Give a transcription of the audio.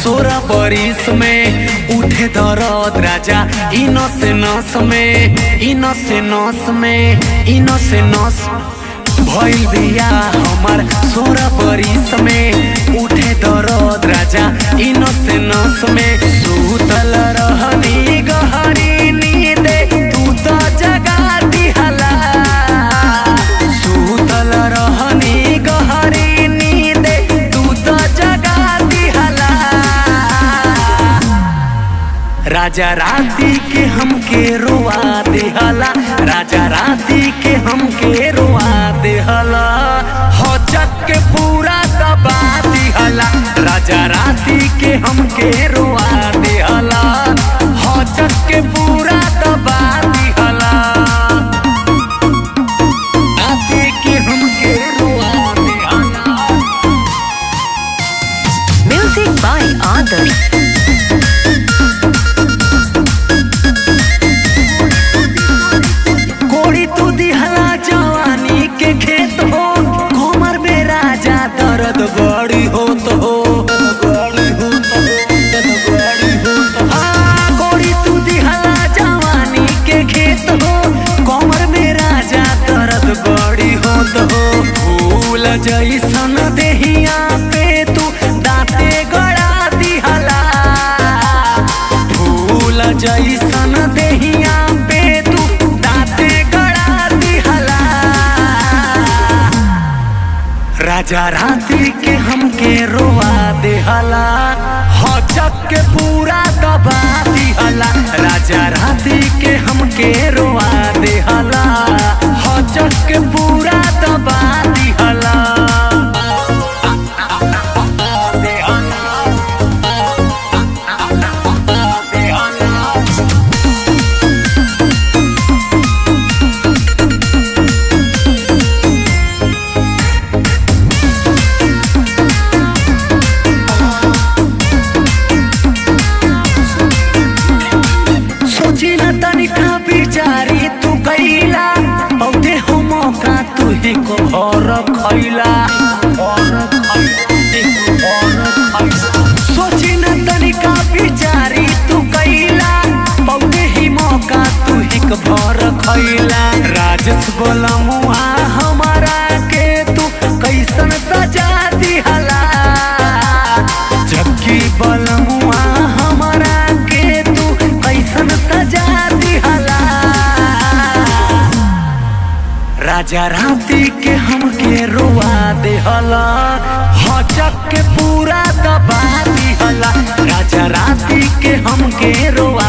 सोरा बरिस में उठे दरद राजा इनो से नस में भइल बिया हमार सोरा बरिस में उठे दरद राजा इनो से नस में सुतल रहनी गहरी नींदे तू तो जगा दिहला सुतल रहनी गहरी नींदे तू तो जगा दिहला राजा राती के हमके रोआ देहला राजा राती के हमके रोआ देहला हो चक के पूरा दबा दिहला राजा राती के हमके रोआ देहला हो चक के पूरा दबा दिहला राती के हमके रोआ देहला। Music by Adarsh. कोड़ी तू दिहला जवानी के खेत हो कमर में राजा दर्द बड़ी होत हो कोड़ी तू दिहला जवानी के खेत हो कमर में राजा दर्द बड़ी होत हो फूल जैसन देहिया पे तू दांते गड़ा दिहला फूल जैसन देहिया पे तू राजा राती के हमके रोआ देहला हो चक के पूरा दबा दिहला राजा राती के हमके रोआ देहला हो चक के पूरा दबा दिहला तनिका बिचारी तू कैला औदे हो मौका तू ही को और खैला सोची न तनिका बिचारी तू कैला औदे ही मौका तू ही को भर खैला राजस बोला मुआ हमारा के तू कैसन सजा दिहला जबकि बलमुआ हमारा के तू कैसन सजा राजा राती के हमके रोआ देहला हो चक के पूरा दबा दिहला राजा राती के हमके रोआ